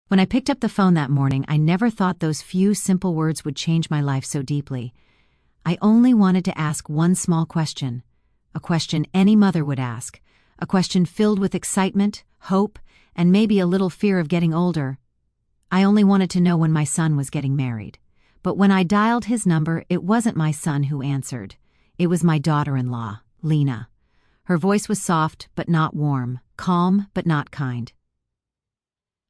When I picked up the phone that morning, I never thought those few simple words would change my life so deeply. I only wanted to ask one small question, a question any mother would ask, a question filled with excitement, hope, and maybe a little fear of getting older. I only wanted to know when my son was getting married. But when I dialed his number, it wasn't my son who answered. It was my daughter-in-law, Lena. Her voice was soft but not warm, calm but not kind.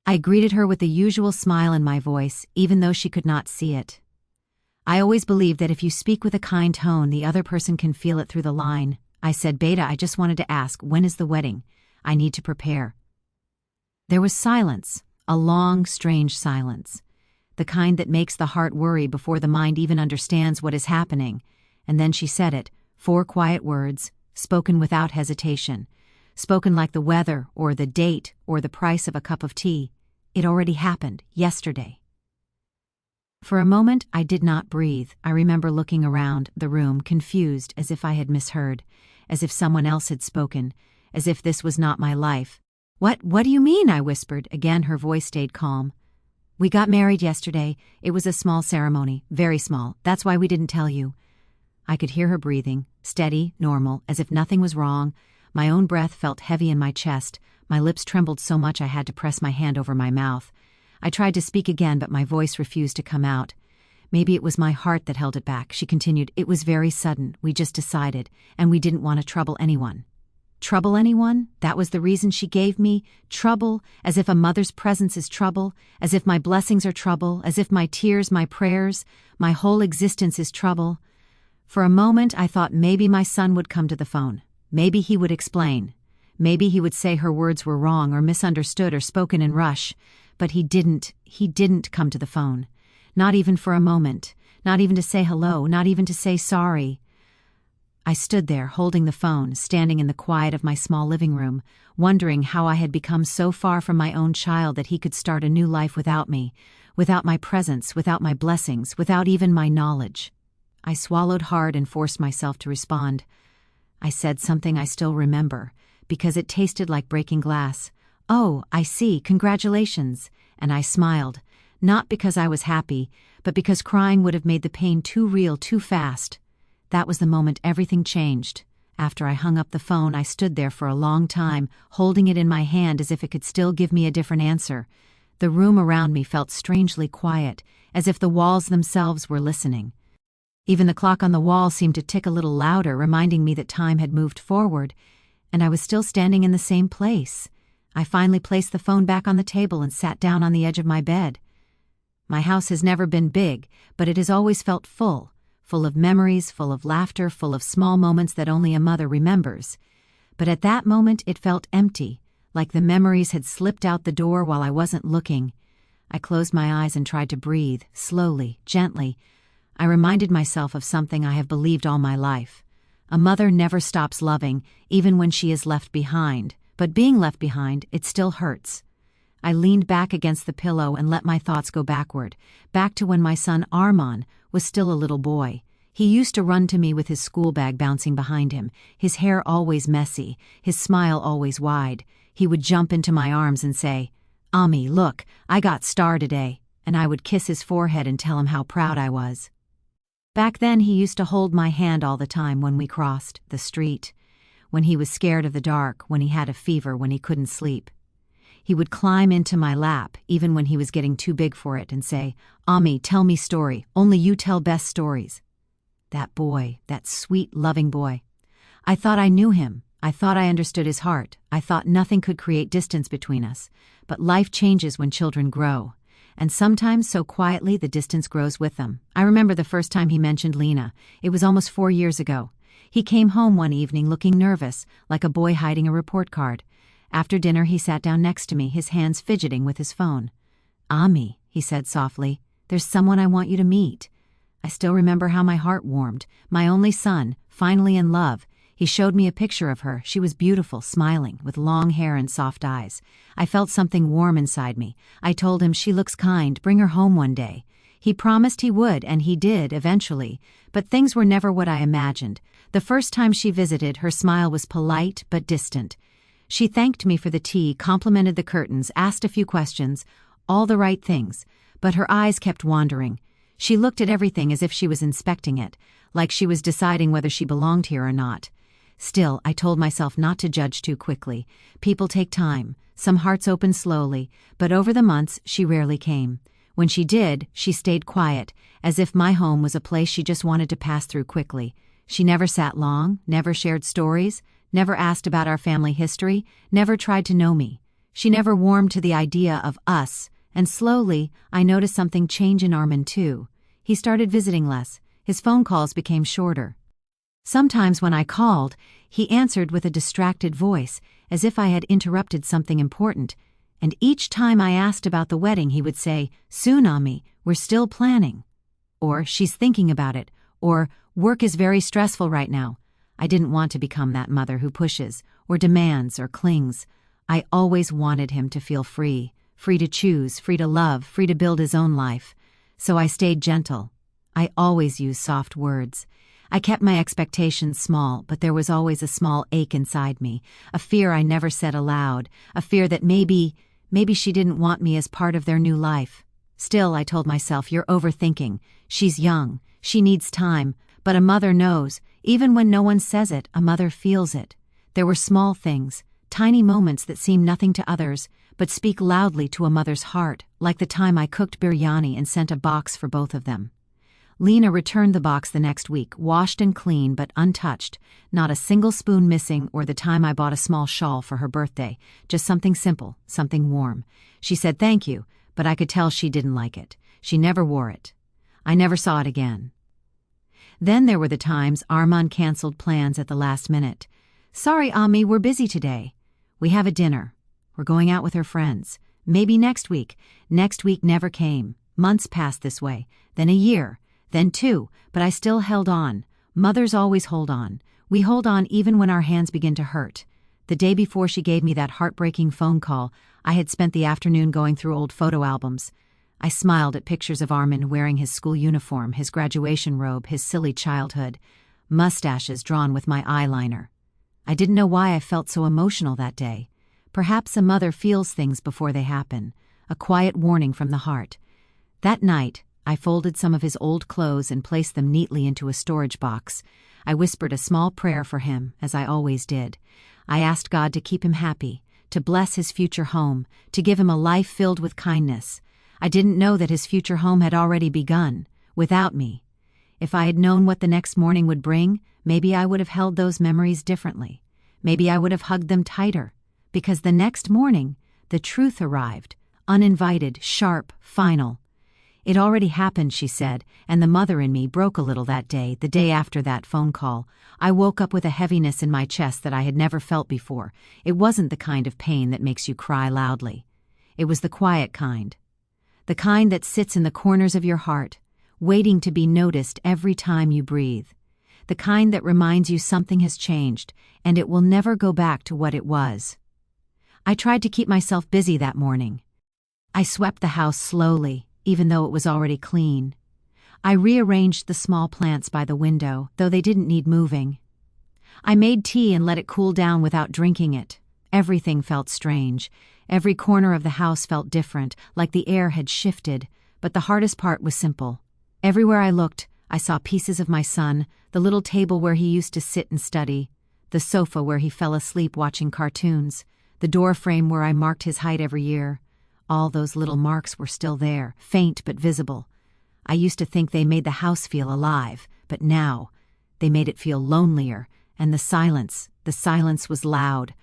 I greeted her with the usual smile in my voice, even though she could not see it. I always believed that if you speak with a kind tone, the other person can feel it through the line. I said, "Beta, I just wanted to ask, when is the wedding? I need to prepare." There was silence, a long, strange silence, the kind that makes the heart worry before the mind even understands what is happening. And then she said it, 4 quiet words, spoken without hesitation, spoken like the weather or the date or the price of a cup of tea. It already happened, yesterday. For a moment, I did not breathe. I remember looking around the room, confused, as if I had misheard, as if someone else had spoken, as if this was not my life. What do you mean?" I whispered. Again, her voice stayed calm. "We got married yesterday. It was a small ceremony, very small. That's why we didn't tell you." I could hear her breathing, steady, normal, as if nothing was wrong. My own breath felt heavy in my chest. My lips trembled so much I had to press my hand over my mouth. I tried to speak again, but my voice refused to come out. Maybe it was my heart that held it back. She continued, "It was very sudden. We just decided, and we didn't want to trouble anyone." Trouble anyone? That was the reason she gave me trouble, as if a mother's presence is trouble, as if my blessings are trouble, as if my tears, my prayers, my whole existence is trouble. For a moment, I thought maybe my son would come to the phone. Maybe he would explain. Maybe he would say her words were wrong or misunderstood or spoken in rush. But he didn't come to the phone. Not even for a moment. Not even to say hello. Not even to say sorry. I stood there, holding the phone, standing in the quiet of my small living room, wondering how I had become so far from my own child that he could start a new life without me, without my presence, without my blessings, without even my knowledge. I swallowed hard and forced myself to respond. I said something I still remember, because it tasted like breaking glass. "Oh, I see, congratulations." And I smiled, not because I was happy, but because crying would have made the pain too real too fast. That was the moment everything changed. After I hung up the phone, I stood there for a long time, holding it in my hand as if it could still give me a different answer. The room around me felt strangely quiet, as if the walls themselves were listening. Even the clock on the wall seemed to tick a little louder, reminding me that time had moved forward, and I was still standing in the same place. I finally placed the phone back on the table and sat down on the edge of my bed. My house has never been big, but it has always felt full of memories, full of laughter, full of small moments that only a mother remembers. But at that moment it felt empty, like the memories had slipped out the door while I wasn't looking. I closed my eyes and tried to breathe, slowly, gently. I reminded myself of something I have believed all my life. A mother never stops loving, even when she is left behind. But being left behind, it still hurts. I leaned back against the pillow and let my thoughts go backward, back to when my son Arman was still a little boy. He used to run to me with his school bag bouncing behind him, his hair always messy, his smile always wide. He would jump into my arms and say, "Ami, look, I got star today," and I would kiss his forehead and tell him how proud I was. Back then he used to hold my hand all the time when we crossed the street, when he was scared of the dark, when he had a fever, when he couldn't sleep. He would climb into my lap, even when he was getting too big for it, and say, "Ami, tell me story, only you tell best stories." That boy, that sweet, loving boy. I thought I knew him. I thought I understood his heart. I thought nothing could create distance between us. But life changes when children grow. And sometimes, so quietly, the distance grows with them. I remember the first time he mentioned Lena. It was almost 4 years ago. He came home one evening looking nervous, like a boy hiding a report card. After dinner, he sat down next to me, his hands fidgeting with his phone. "Ami," he said softly, "there's someone I want you to meet." I still remember how my heart warmed. My only son, finally in love. He showed me a picture of her. She was beautiful, smiling, with long hair and soft eyes. I felt something warm inside me. I told him, "She looks kind, bring her home one day." He promised he would, and he did, eventually. But things were never what I imagined. The first time she visited, her smile was polite but distant. She thanked me for the tea, complimented the curtains, asked a few questions, all the right things, but her eyes kept wandering. She looked at everything as if she was inspecting it, like she was deciding whether she belonged here or not. Still, I told myself not to judge too quickly. People take time. Some hearts open slowly, but over the months she rarely came. When she did, she stayed quiet, as if my home was a place she just wanted to pass through quickly. She never sat long, never shared stories, never asked about our family history, never tried to know me. She never warmed to the idea of us, and slowly, I noticed something change in Armin too. He started visiting less. His phone calls became shorter. Sometimes when I called, he answered with a distracted voice, as if I had interrupted something important, and each time I asked about the wedding he would say, "Soon, Ami, we're still planning." Or, "She's thinking about it," or, "Work is very stressful right now." I didn't want to become that mother who pushes, or demands, or clings. I always wanted him to feel free to choose, free to love, free to build his own life. So I stayed gentle. I always used soft words. I kept my expectations small, but there was always a small ache inside me, a fear I never said aloud, a fear that maybe she didn't want me as part of their new life. Still, I told myself, "You're overthinking. She's young. She needs time." But a mother knows. Even when no one says it, a mother feels it. There were small things, tiny moments that seem nothing to others, but speak loudly to a mother's heart, like the time I cooked biryani and sent a box for both of them. Lena returned the box the next week, washed and clean but untouched, not a single spoon missing, or the time I bought a small shawl for her birthday, just something simple, something warm. She said thank you, but I could tell she didn't like it. She never wore it. I never saw it again. Then there were the times Armand canceled plans at the last minute. "Sorry, Ami, we're busy today. We have a dinner. We're going out with her friends. Maybe next week." Next week never came. Months passed this way, then a year, then 2, but I still held on. Mothers always hold on. We hold on even when our hands begin to hurt. The day before she gave me that heartbreaking phone call, I had spent the afternoon going through old photo albums. I smiled at pictures of Armin wearing his school uniform, his graduation robe, his silly childhood, mustaches drawn with my eyeliner. I didn't know why I felt so emotional that day. Perhaps a mother feels things before they happen, a quiet warning from the heart. That night, I folded some of his old clothes and placed them neatly into a storage box. I whispered a small prayer for him, as I always did. I asked God to keep him happy, to bless his future home, to give him a life filled with kindness. I didn't know that his future home had already begun, without me. If I had known what the next morning would bring, maybe I would have held those memories differently. Maybe I would have hugged them tighter. Because the next morning, the truth arrived, uninvited, sharp, final. "It already happened," she said, and the mother in me broke a little that day, the day after that phone call. I woke up with a heaviness in my chest that I had never felt before. It wasn't the kind of pain that makes you cry loudly. It was the quiet kind. The kind that sits in the corners of your heart, waiting to be noticed every time you breathe. The kind that reminds you something has changed, and it will never go back to what it was. I tried to keep myself busy that morning. I swept the house slowly, even though it was already clean. I rearranged the small plants by the window, though they didn't need moving. I made tea and let it cool down without drinking it. Everything felt strange. Every corner of the house felt different, like the air had shifted, but the hardest part was simple. Everywhere I looked, I saw pieces of my son, the little table where he used to sit and study, the sofa where he fell asleep watching cartoons, the door frame where I marked his height every year. All those little marks were still there, faint but visible. I used to think they made the house feel alive, but now, they made it feel lonelier, and the silence was loud.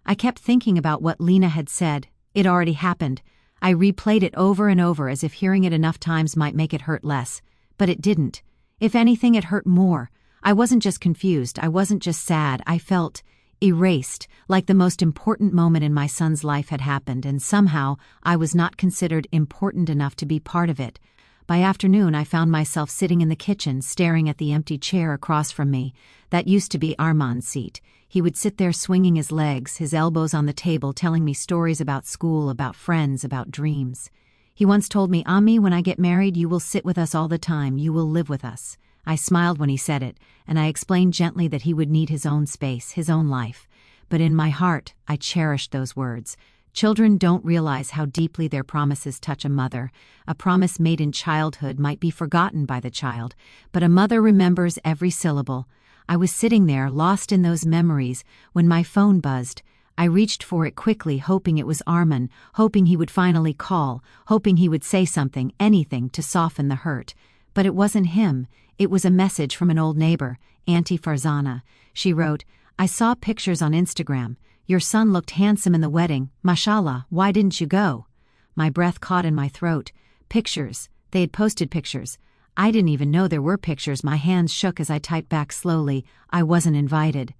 I kept thinking about what Lena had said. It already happened. I replayed it over and over as if hearing it enough times might make it hurt less. But it didn't. If anything, it hurt more. I wasn't just confused, I wasn't just sad, I felt erased, like the most important moment in my son's life had happened, and somehow I was not considered important enough to be part of it. By afternoon, I found myself sitting in the kitchen, staring at the empty chair across from me. That used to be Armand's seat. He would sit there swinging his legs, his elbows on the table, telling me stories about school, about friends, about dreams. He once told me, "Ami, when I get married, you will sit with us all the time, you will live with us." I smiled when he said it, and I explained gently that he would need his own space, his own life. But in my heart, I cherished those words. Children don't realize how deeply their promises touch a mother. A promise made in childhood might be forgotten by the child, but a mother remembers every syllable. I was sitting there, lost in those memories, when my phone buzzed. I reached for it quickly, hoping it was Armin, hoping he would finally call, hoping he would say something, anything, to soften the hurt. But it wasn't him. It was a message from an old neighbor, Auntie Farzana. She wrote, "I saw pictures on Instagram. Your son looked handsome in the wedding. Mashallah, why didn't you go?" My breath caught in my throat. Pictures. They had posted pictures. I didn't even know there were pictures. My hands shook as I typed back slowly. I wasn't invited.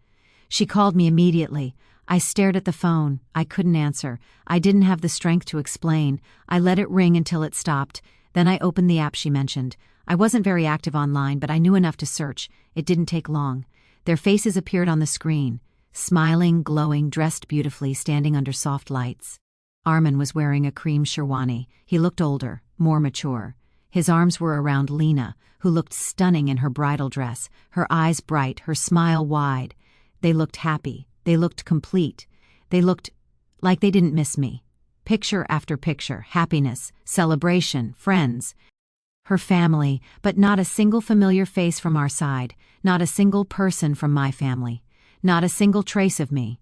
She called me immediately. I stared at the phone. I couldn't answer. I didn't have the strength to explain. I let it ring until it stopped. Then I opened the app she mentioned. I wasn't very active online, but I knew enough to search. It didn't take long. Their faces appeared on the screen. Smiling, glowing, dressed beautifully, standing under soft lights. Armin was wearing a cream sherwani. He looked older, more mature. His arms were around Lena, who looked stunning in her bridal dress, her eyes bright, her smile wide. They looked happy. They looked complete. They looked like they didn't miss me. Picture after picture, happiness, celebration, friends. Her family, but not a single familiar face from our side, not a single person from my family. Not a single trace of me.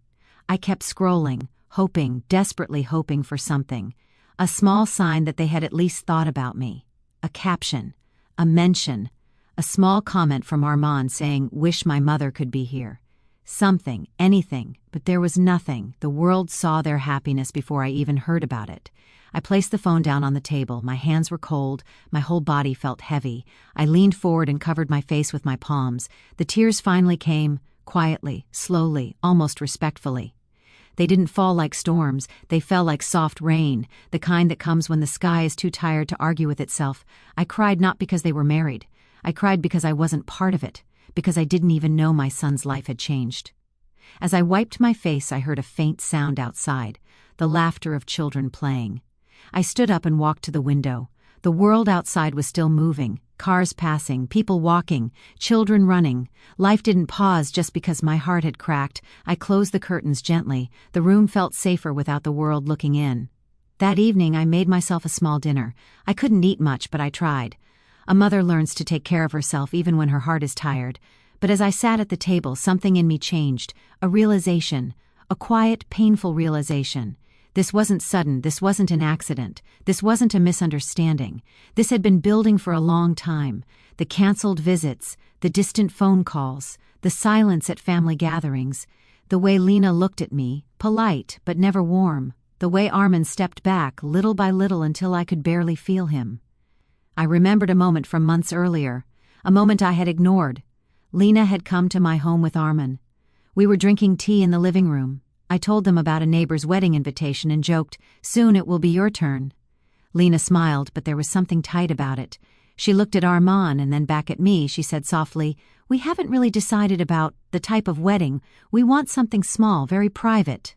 I kept scrolling, hoping, desperately hoping for something. A small sign that they had at least thought about me. A caption. A mention. A small comment from Armand saying, "Wish my mother could be here." Something, anything, but there was nothing. The world saw their happiness before I even heard about it. I placed the phone down on the table. My hands were cold. My whole body felt heavy. I leaned forward and covered my face with my palms. The tears finally came. Quietly, slowly, almost respectfully. They didn't fall like storms, they fell like soft rain, the kind that comes when the sky is too tired to argue with itself. I cried not because they were married. I cried because I wasn't part of it, because I didn't even know my son's life had changed. As I wiped my face, I heard a faint sound outside, the laughter of children playing. I stood up and walked to the window. The world outside was still moving, cars passing, people walking, children running. Life didn't pause just because my heart had cracked. I closed the curtains gently. The room felt safer without the world looking in. That evening I made myself a small dinner. I couldn't eat much, but I tried. A mother learns to take care of herself even when her heart is tired. But as I sat at the table, something in me changed. A realization. A quiet, painful realization. This wasn't sudden, this wasn't an accident, this wasn't a misunderstanding. This had been building for a long time. The canceled visits, the distant phone calls, the silence at family gatherings, the way Lena looked at me, polite but never warm, the way Armin stepped back little by little until I could barely feel him. I remembered a moment from months earlier, a moment I had ignored. Lena had come to my home with Armin. We were drinking tea in the living room. I told them about a neighbor's wedding invitation and joked, "Soon it will be your turn." Lena smiled, but there was something tight about it. She looked at Armand and then back at me. She said softly, "We haven't really decided about the type of wedding. We want something small, very private."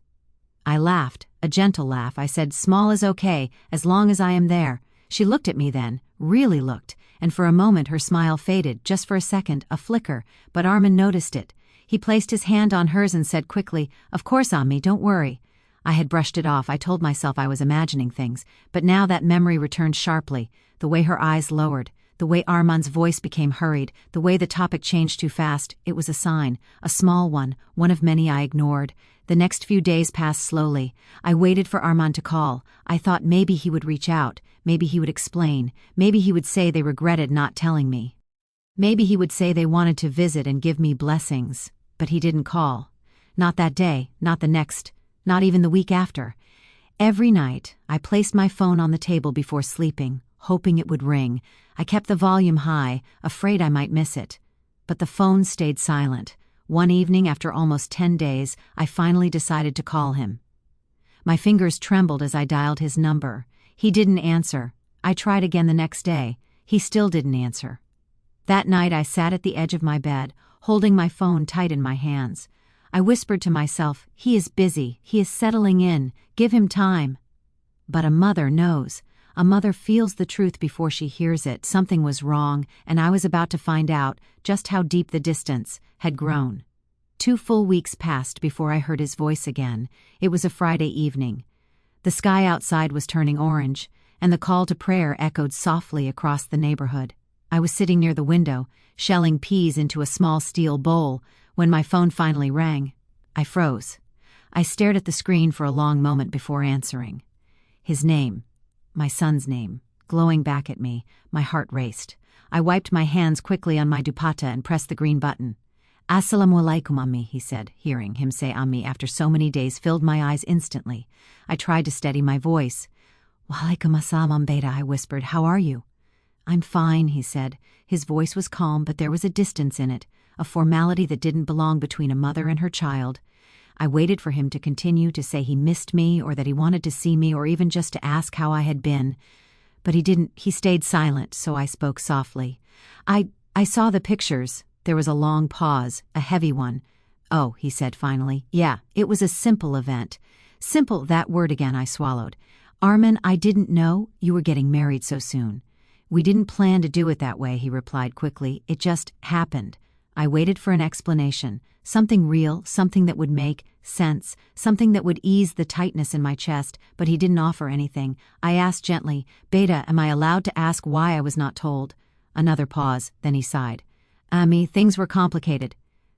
I laughed, a gentle laugh. I said, "Small is okay, as long as I am there." She looked at me then, really looked, and for a moment her smile faded, just for a second, a flicker, but Armin noticed it. He placed his hand on hers and said quickly, "Of course, Ammi, don't worry." I had brushed it off. I told myself I was imagining things, but now that memory returned sharply. The way her eyes lowered, the way Armand's voice became hurried, the way the topic changed too fast. It was a sign, a small one of many I ignored. The next few days passed slowly. I waited for Armand to call. I thought maybe he would reach out, maybe he would explain, maybe he would say they regretted not telling me. Maybe he would say they wanted to visit and give me blessings. But he didn't call. Not that day, not the next, not even the week after. Every night, I placed my phone on the table before sleeping, hoping it would ring. I kept the volume high, afraid I might miss it. But the phone stayed silent. One evening, after almost 10 days, I finally decided to call him. My fingers trembled as I dialed his number. He didn't answer. I tried again the next day. He still didn't answer. That night I sat at the edge of my bed, holding my phone tight in my hands. I whispered to myself, "He is busy, he is settling in, give him time." But a mother knows. A mother feels the truth before she hears it. Something was wrong, and I was about to find out just how deep the distance had grown. 2 full weeks passed before I heard his voice again. It was a Friday evening. The sky outside was turning orange, and the call to prayer echoed softly across the neighborhood. I was sitting near the window, shelling peas into a small steel bowl, when my phone finally rang. I froze. I stared at the screen for a long moment before answering. His name, my son's name, glowing back at me, my heart raced. I wiped my hands quickly on my dupatta and pressed the green button. "Assalamu alaikum, Ammi," he said. Hearing him say Ammi after so many days filled my eyes instantly. I tried to steady my voice. "Walaikum assalam, Beta," I whispered. "How are you?" "I'm fine," he said. His voice was calm, but there was a distance in it, a formality that didn't belong between a mother and her child. I waited for him to continue, to say he missed me or that he wanted to see me or even just to ask how I had been. But he didn't. He stayed silent, so I spoke softly. I saw the pictures." There was a long pause, a heavy one. "Oh," he said finally. "Yeah, it was a simple event." Simple, that word again I swallowed. "Armin, I didn't know you were getting married so soon." "We didn't plan to do it that way," he replied quickly. "It just happened." I waited for an explanation, something real, something that would make sense, something that would ease the tightness in my chest, but he didn't offer anything. I asked gently, "Beta, am I allowed to ask why I was not told?" Another pause, then he sighed. "Ammi, things were complicated."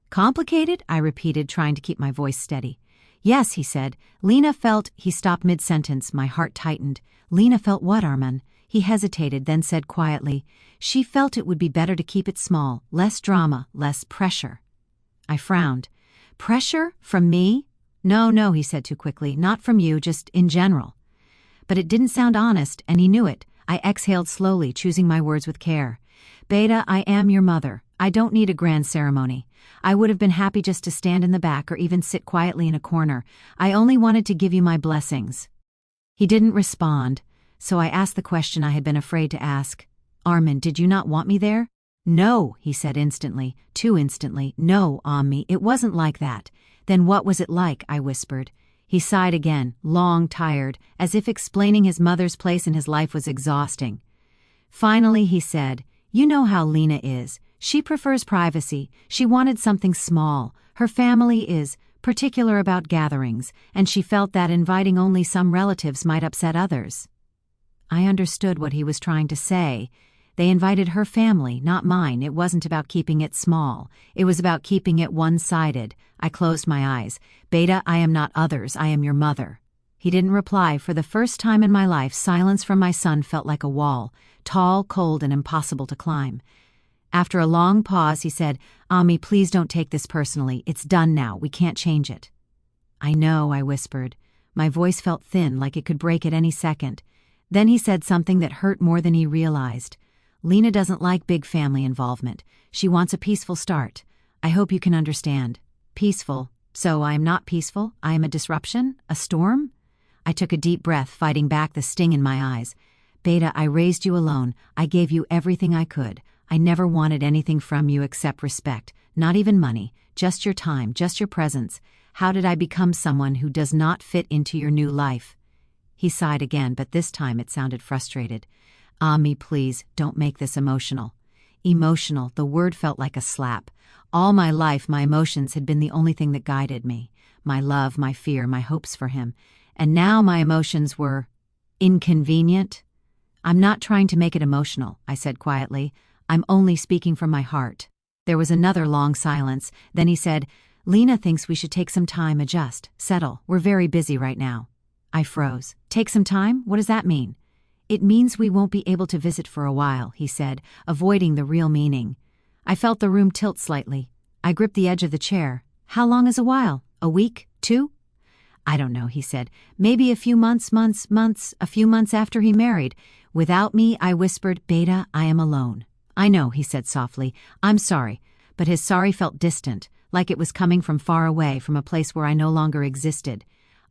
"Complicated?" I repeated, trying to keep my voice steady. "Yes," he said. "Lena felt—" He stopped mid-sentence, my heart tightened. "Lena felt what, Armin?" He hesitated, then said quietly, "She felt it would be better to keep it small, less drama, less pressure." I frowned. "Pressure? From me?" No, he said too quickly. "Not from you, just in general." But it didn't sound honest, and he knew it. I exhaled slowly, choosing my words with care. "Beta, I am your mother. I don't need a grand ceremony. I would have been happy just to stand in the back or even sit quietly in a corner. I only wanted to give you my blessings." He didn't respond, so I asked the question I had been afraid to ask. "Armin, did you not want me there?" "No," he said instantly, too instantly. "No, Ammi, it wasn't like that." "Then what was it like?" I whispered. He sighed again, long, tired, as if explaining his mother's place in his life was exhausting. Finally he said, "You know how Lena is. She prefers privacy. She wanted something small. Her family is particular about gatherings, and she felt that inviting only some relatives might upset others." I understood what he was trying to say. They invited her family, not mine. It wasn't about keeping it small. It was about keeping it one-sided. I closed my eyes. "Beta, I am not others. I am your mother." He didn't reply. For the first time in my life, silence from my son felt like a wall, tall, cold, and impossible to climb. After a long pause, he said, "Ammi, please don't take this personally. It's done now. We can't change it." "I know," I whispered. My voice felt thin, like it could break at any second. Then he said something that hurt more than he realized. "Lena doesn't like big family involvement. She wants a peaceful start. I hope you can understand." "Peaceful? So I am not peaceful? I am a disruption? A storm?" I took a deep breath, fighting back the sting in my eyes. "Beta, I raised you alone. I gave you everything I could. I never wanted anything from you except respect, not even money, just your time, just your presence. How did I become someone who does not fit into your new life?" He sighed again, but this time it sounded frustrated. "Ammi, please, don't make this emotional." Emotional, the word felt like a slap. All my life, my emotions had been the only thing that guided me. My love, my fear, my hopes for him. And now my emotions were inconvenient. "I'm not trying to make it emotional," I said quietly. "I'm only speaking from my heart." There was another long silence. Then he said, "Lena thinks we should take some time, adjust, settle. We're very busy right now." I froze. "Take some time? What does that mean?" "It means we won't be able to visit for a while," he said, avoiding the real meaning. I felt the room tilt slightly. I gripped the edge of the chair. "How long is a while? A week? 2? "I don't know," he said. "Maybe a few months, a few months after he married." "Without me," I whispered. "Beta, I am alone." "I know," he said softly. "I'm sorry." But his sorry felt distant, like it was coming from far away, from a place where I no longer existed.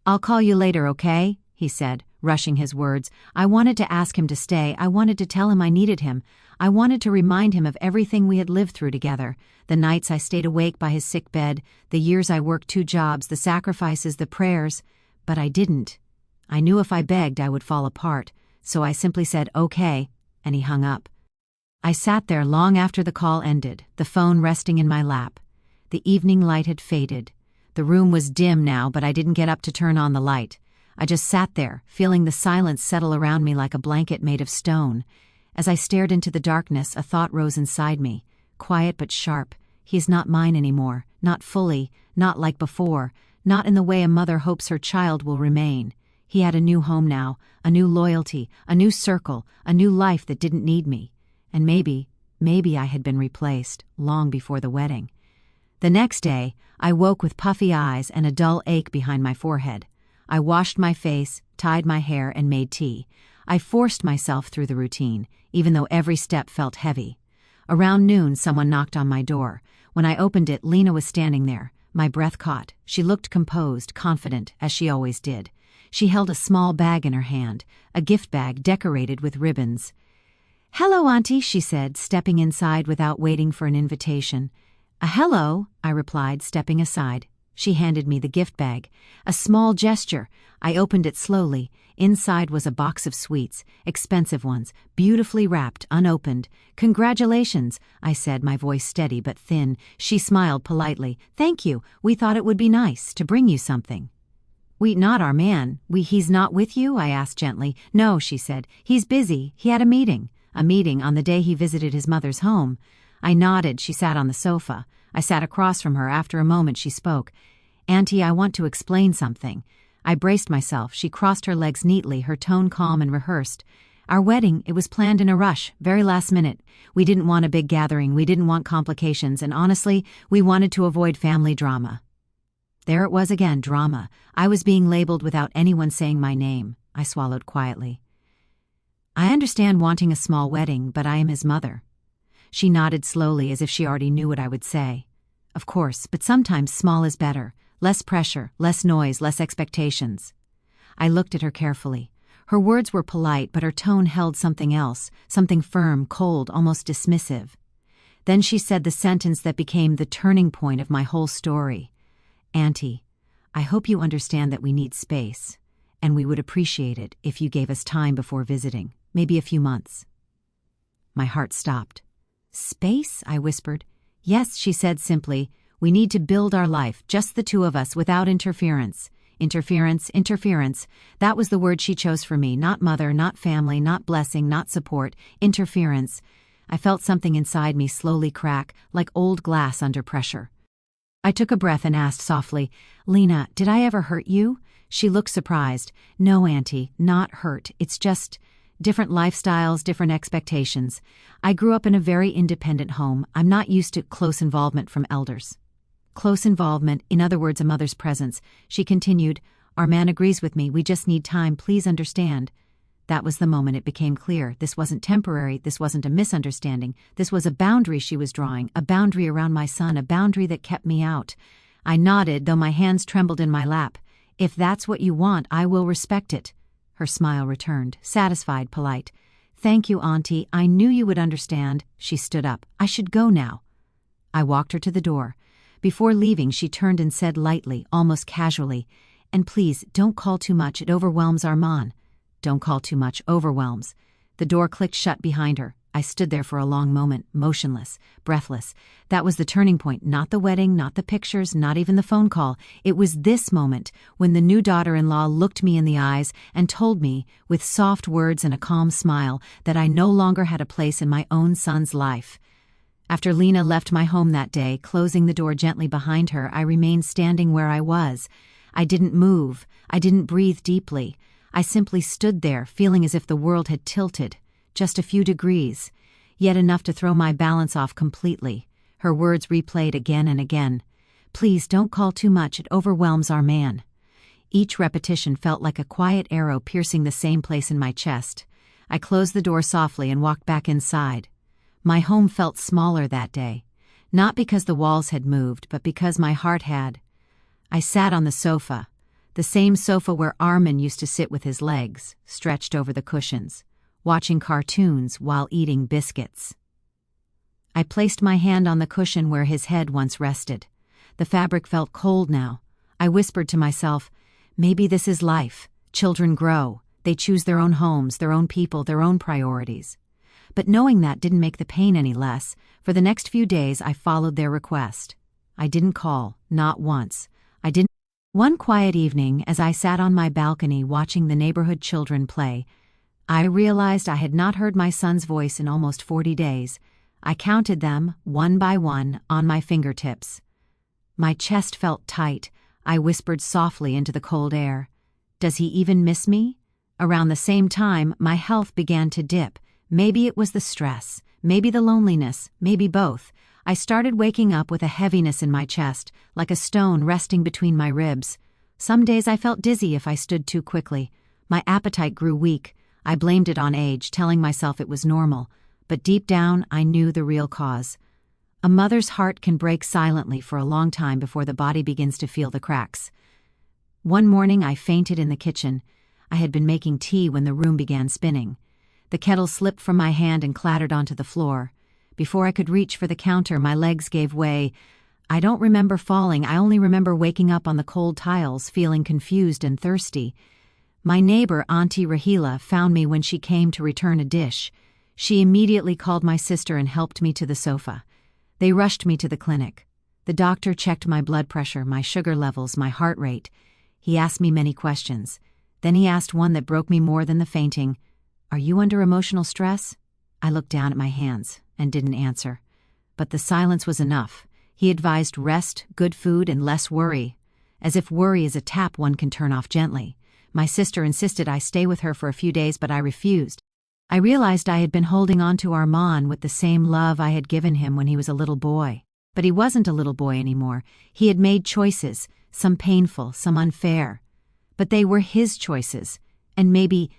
"I'll call you later, okay?" he said, rushing his words. I wanted to ask him to stay. I wanted to tell him I needed him. I wanted to remind him of everything we had lived through together. The nights I stayed awake by his sick bed, the years I worked 2 jobs, the sacrifices, the prayers. But I didn't. I knew if I begged I would fall apart, so I simply said, "Okay," and he hung up. I sat there long after the call ended, the phone resting in my lap. The evening light had faded. The room was dim now, but I didn't get up to turn on the light. I just sat there, feeling the silence settle around me like a blanket made of stone. As I stared into the darkness, a thought rose inside me, quiet but sharp. He's not mine anymore, not fully, not like before, not in the way a mother hopes her child will remain. He had a new home now, a new loyalty, a new circle, a new life that didn't need me. And maybe I had been replaced, long before the wedding. The next day, I woke with puffy eyes and a dull ache behind my forehead. I washed my face, tied my hair, and made tea. I forced myself through the routine, even though every step felt heavy. Around noon, someone knocked on my door. When I opened it, Lena was standing there. My breath caught. She looked composed, confident, as she always did. She held a small bag in her hand, a gift bag decorated with ribbons. "Hello, Auntie," she said, stepping inside without waiting for an invitation. Hello," I replied, stepping aside. She handed me the gift bag. A small gesture. I opened it slowly. Inside was a box of sweets, expensive ones, beautifully wrapped, unopened. "Congratulations," I said, my voice steady but thin. She smiled politely. "Thank you. We thought it would be nice to bring you something." Not our man. He's not with you?" I asked gently. "No," she said. "He's busy. He had a meeting on the day he visited his mother's home." I nodded. She sat on the sofa. I sat across from her. After a moment, she spoke. "Auntie, I want to explain something." I braced myself. She crossed her legs neatly, her tone calm and rehearsed. "Our wedding, it was planned in a rush, very last minute. We didn't want a big gathering, we didn't want complications, and honestly, we wanted to avoid family drama." There it was again, drama. I was being labeled without anyone saying my name. I swallowed quietly. "I understand wanting a small wedding, but I am his mother." She nodded slowly as if she already knew what I would say. "Of course, but sometimes small is better. Less pressure, less noise, less expectations." I looked at her carefully. Her words were polite, but her tone held something else, something firm, cold, almost dismissive. Then she said the sentence that became the turning point of my whole story. "Auntie, I hope you understand that we need space, and we would appreciate it if you gave us time before visiting, maybe a few months." My heart stopped. "Space?" I whispered. "Yes," she said simply. "We need to build our life, just the two of us, without interference." Interference. That was the word she chose for me. Not mother, not family, not blessing, not support. Interference. I felt something inside me slowly crack, like old glass under pressure. I took a breath and asked softly, "Lena, did I ever hurt you?" She looked surprised. "No, Auntie, not hurt. It's just different lifestyles, different expectations. I grew up in a very independent home. I'm not used to close involvement from elders." Close involvement, in other words, a mother's presence. She continued, "Our man agrees with me. We just need time. Please understand." That was the moment it became clear. This wasn't temporary. This wasn't a misunderstanding. This was a boundary she was drawing, a boundary around my son, a boundary that kept me out. I nodded, though my hands trembled in my lap. "If that's what you want, I will respect it." Her smile returned, satisfied, polite. "Thank you, Auntie. I knew you would understand." She stood up. "I should go now." I walked her to the door. Before leaving, she turned and said lightly, almost casually, "And please, don't call too much. It overwhelms our man." Don't call too much, overwhelms. The door clicked shut behind her. I stood there for a long moment, motionless, breathless. That was the turning point, not the wedding, not the pictures, not even the phone call. It was this moment, when the new daughter-in-law looked me in the eyes and told me, with soft words and a calm smile, that I no longer had a place in my own son's life. After Lena left my home that day, closing the door gently behind her, I remained standing where I was. I didn't move. I didn't breathe deeply. I simply stood there, feeling as if the world had tilted, just a few degrees, yet enough to throw my balance off completely. Her words replayed again and again. "Please don't call too much, it overwhelms our man." Each repetition felt like a quiet arrow piercing the same place in my chest. I closed the door softly and walked back inside. My home felt smaller that day, not because the walls had moved, but because my heart had. I sat on the sofa, the same sofa where Armin used to sit with his legs stretched over the cushions, watching cartoons while eating biscuits. I placed my hand on the cushion where his head once rested. The fabric felt cold now. I whispered to myself, maybe this is life. Children grow. They choose their own homes, their own people, their own priorities. But knowing that didn't make the pain any less. For the next few days, I followed their request. I didn't call, not once. I didn't One quiet evening, as I sat on my balcony watching the neighborhood children play, I realized I had not heard my son's voice in almost 40 days. I counted them, one by one, on my fingertips. My chest felt tight. I whispered softly into the cold air, "Does he even miss me?" Around the same time, my health began to dip. Maybe it was the stress, maybe the loneliness, maybe both. I started waking up with a heaviness in my chest, like a stone resting between my ribs. Some days I felt dizzy if I stood too quickly. My appetite grew weak. I blamed it on age, telling myself it was normal. But deep down, I knew the real cause. A mother's heart can break silently for a long time before the body begins to feel the cracks. One morning, I fainted in the kitchen. I had been making tea when the room began spinning. The kettle slipped from my hand and clattered onto the floor. Before I could reach for the counter, my legs gave way. I don't remember falling. I only remember waking up on the cold tiles, feeling confused and thirsty. My neighbor, Auntie Rahila, found me when she came to return a dish. She immediately called my sister and helped me to the sofa. They rushed me to the clinic. The doctor checked my blood pressure, my sugar levels, my heart rate. He asked me many questions. Then he asked one that broke me more than the fainting. "Are you under emotional stress?" I looked down at my hands and didn't answer. But the silence was enough. He advised rest, good food, and less worry. As if worry is a tap one can turn off gently. My sister insisted I stay with her for a few days, but I refused. I realized I had been holding on to Armand with the same love I had given him when he was a little boy. But he wasn't a little boy anymore. He had made choices, some painful, some unfair. But they were his choices. And maybe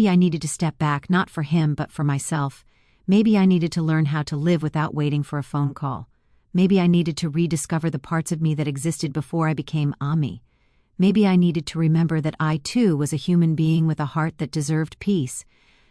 I needed to step back, not for him, but for myself. Maybe I needed to learn how to live without waiting for a phone call. Maybe I needed to rediscover the parts of me that existed before I became Ami. Maybe I needed to remember that I, too, was a human being with a heart that deserved peace.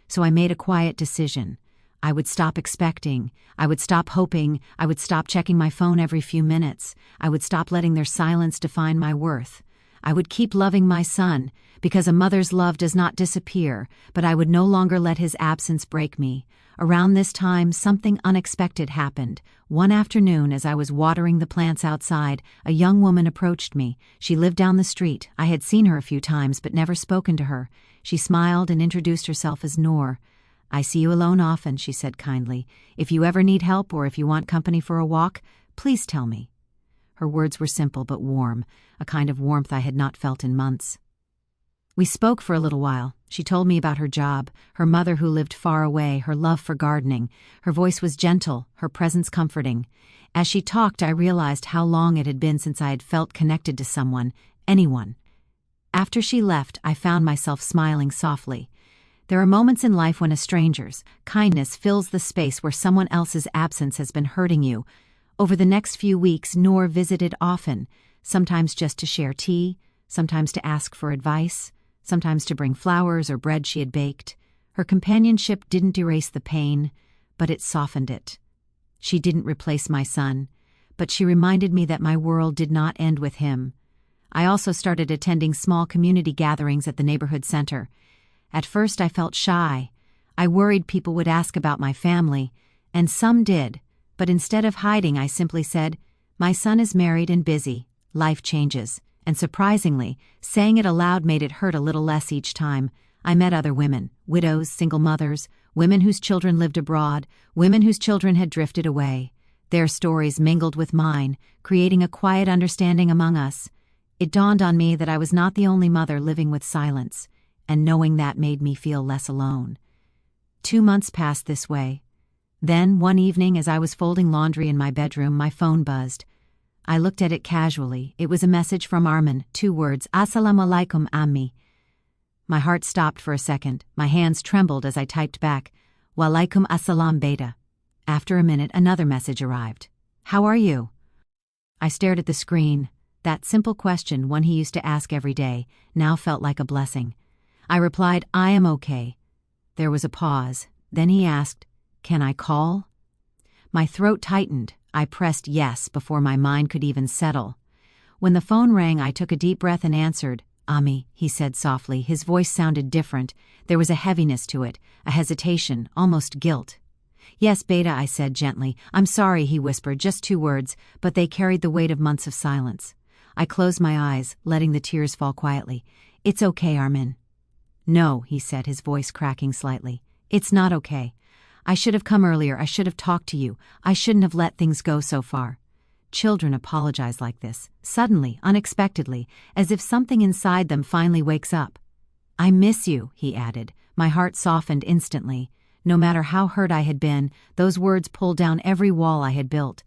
So I made a quiet decision. I would stop expecting. I would stop hoping. I would stop checking my phone every few minutes. I would stop letting their silence define my worth. I would keep loving my son, because a mother's love does not disappear, but I would no longer let his absence break me. Around this time, something unexpected happened. One afternoon, as I was watering the plants outside, a young woman approached me. She lived down the street. I had seen her a few times, but never spoken to her. She smiled and introduced herself as Noor. "I see you alone often," she said kindly. "If you ever need help or if you want company for a walk, please tell me." Her words were simple but warm, a kind of warmth I had not felt in months. We spoke for a little while. She told me about her job, her mother who lived far away, her love for gardening. Her voice was gentle, her presence comforting. As she talked, I realized how long it had been since I had felt connected to someone, anyone. After she left, I found myself smiling softly. There are moments in life when a stranger's kindness fills the space where someone else's absence has been hurting you. Over the next few weeks, Noor visited often, sometimes just to share tea, sometimes to ask for advice, sometimes to bring flowers or bread she had baked. Her companionship didn't erase the pain, but it softened it. She didn't replace my son, but she reminded me that my world did not end with him. I also started attending small community gatherings at the neighborhood center. At first I felt shy. I worried people would ask about my family, and some did, but instead of hiding I simply said, "My son is married and busy. Life changes." And surprisingly, saying it aloud made it hurt a little less each time. I met other women, widows, single mothers, women whose children lived abroad, women whose children had drifted away. Their stories mingled with mine, creating a quiet understanding among us. It dawned on me that I was not the only mother living with silence, and knowing that made me feel less alone. 2 months passed this way. Then, one evening, as I was folding laundry in my bedroom, my phone buzzed. I looked at it casually. It was a message from Armin, 2 words, "Assalamu alaikum, Ammi." My heart stopped for a second. My hands trembled as I typed back, "Walaikum assalam, beta." After a minute, another message arrived. "How are you?" I stared at the screen. That simple question, one he used to ask every day, now felt like a blessing. I replied, "I am okay." There was a pause. Then he asked, "Can I call?" My throat tightened. I pressed yes before my mind could even settle. When the phone rang, I took a deep breath and answered. "Ami," he said softly. His voice sounded different. There was a heaviness to it, a hesitation, almost guilt. "Yes, Beta," I said gently. "I'm sorry," he whispered, just 2 words, but they carried the weight of months of silence. I closed my eyes, letting the tears fall quietly. "It's okay, Armin." "No," he said, his voice cracking slightly. "It's not okay. I should have come earlier, I should have talked to you, I shouldn't have let things go so far." Children apologize like this, suddenly, unexpectedly, as if something inside them finally wakes up. "I miss you," he added. My heart softened instantly. No matter how hurt I had been, those words pulled down every wall I had built.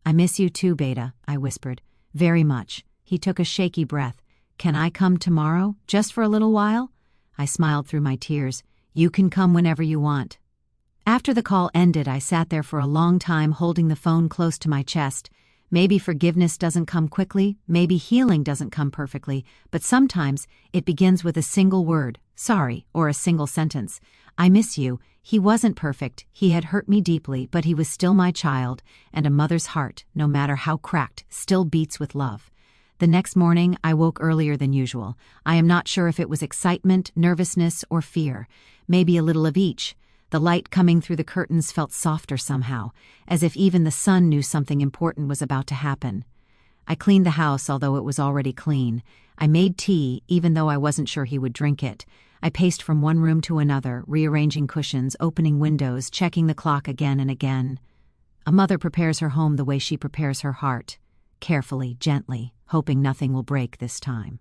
"I miss you too, Beta," I whispered. "Very much." He took a shaky breath. "Can I come tomorrow, just for a little while?" I smiled through my tears. "You can come whenever you want." After the call ended, I sat there for a long time holding the phone close to my chest. Maybe forgiveness doesn't come quickly, maybe healing doesn't come perfectly, but sometimes it begins with a single word, sorry, or a single sentence. "I miss you." He wasn't perfect, he had hurt me deeply, but he was still my child, and a mother's heart, no matter how cracked, still beats with love. The next morning, I woke earlier than usual. I am not sure if it was excitement, nervousness, or fear. Maybe a little of each. The light coming through the curtains felt softer somehow, as if even the sun knew something important was about to happen. I cleaned the house, although it was already clean. I made tea, even though I wasn't sure he would drink it. I paced from one room to another, rearranging cushions, opening windows, checking the clock again and again. A mother prepares her home the way she prepares her heart. Carefully, gently, hoping nothing will break this time.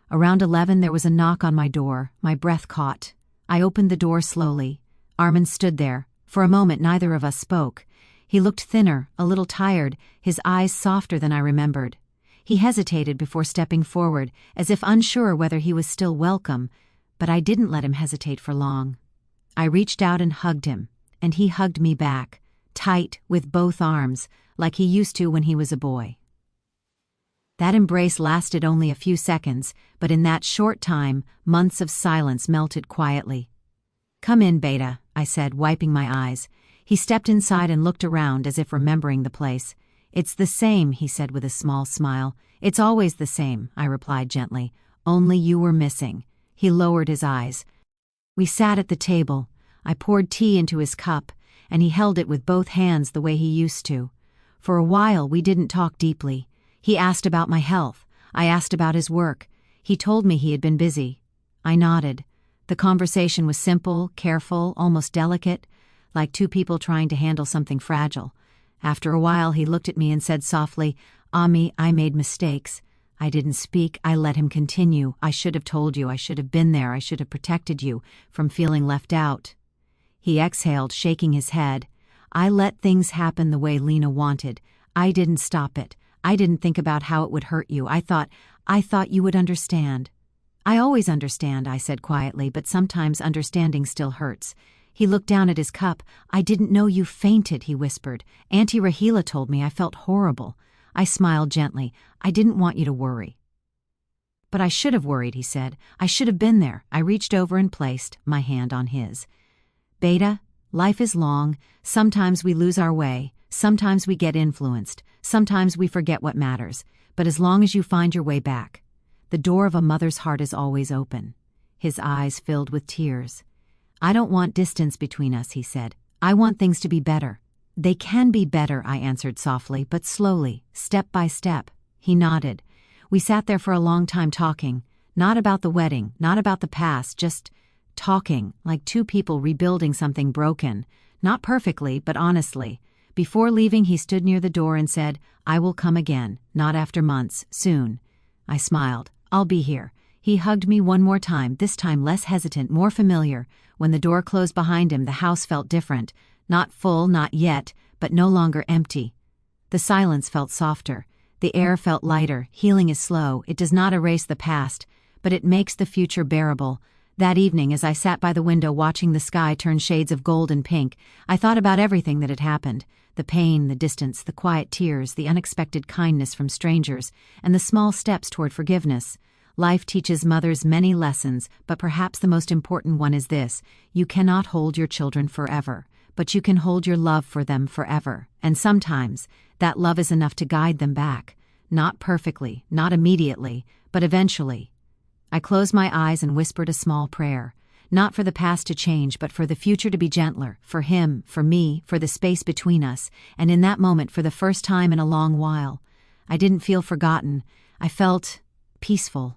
Around 11, there was a knock on my door. My breath caught. I opened the door slowly. Armin stood there. For a moment, neither of us spoke. He looked thinner, a little tired, his eyes softer than I remembered. He hesitated before stepping forward, as if unsure whether he was still welcome, but I didn't let him hesitate for long. I reached out and hugged him, and he hugged me back, tight, with both arms, like he used to when he was a boy. That embrace lasted only a few seconds, but in that short time, months of silence melted quietly. "Come in, Beta," I said, wiping my eyes. He stepped inside and looked around as if remembering the place. "It's the same," he said with a small smile. "It's always the same," I replied gently. "Only you were missing." He lowered his eyes. We sat at the table. I poured tea into his cup, and he held it with both hands the way he used to. For a while we didn't talk deeply. He asked about my health. I asked about his work. He told me he had been busy. I nodded. The conversation was simple, careful, almost delicate, like two people trying to handle something fragile. After a while, he looked at me and said softly, "Ami, I made mistakes." I didn't speak. I let him continue. "I should have told you. I should have been there. I should have protected you from feeling left out." He exhaled, shaking his head. "I let things happen the way Lena wanted. I didn't stop it. I didn't think about how it would hurt you. I thought you would understand." "I always understand," I said quietly, "but sometimes understanding still hurts." He looked down at his cup. "I didn't know you fainted," he whispered. "Auntie Rahila told me. I felt horrible." I smiled gently. "I didn't want you to worry." "But I should have worried," he said. "I should have been there." I reached over and placed my hand on his. "Beta, life is long. Sometimes we lose our way. Sometimes we get influenced. Sometimes we forget what matters. But as long as you find your way back, the door of a mother's heart is always open." His eyes filled with tears. "I don't want distance between us," he said. "I want things to be better." "They can be better," I answered softly, but slowly, step by step. He nodded. We sat there for a long time talking, not about the wedding, not about the past, just talking, like two people rebuilding something broken, not perfectly, but honestly. Before leaving, he stood near the door and said, "I will come again, not after months, soon." I smiled. "I'll be here." He hugged me one more time, this time less hesitant, more familiar. When the door closed behind him, the house felt different. Not full, not yet, but no longer empty. The silence felt softer. The air felt lighter. Healing is slow. It does not erase the past, but it makes the future bearable. That evening, as I sat by the window watching the sky turn shades of gold and pink, I thought about everything that had happened. The pain, the distance, the quiet tears, the unexpected kindness from strangers, and the small steps toward forgiveness. Life teaches mothers many lessons, but perhaps the most important one is this: you cannot hold your children forever, but you can hold your love for them forever. And sometimes, that love is enough to guide them back. Not perfectly, not immediately, but eventually. I closed my eyes and whispered a small prayer. Not for the past to change, but for the future to be gentler, for him, for me, for the space between us, and in that moment, for the first time in a long while, I didn't feel forgotten. I felt peaceful.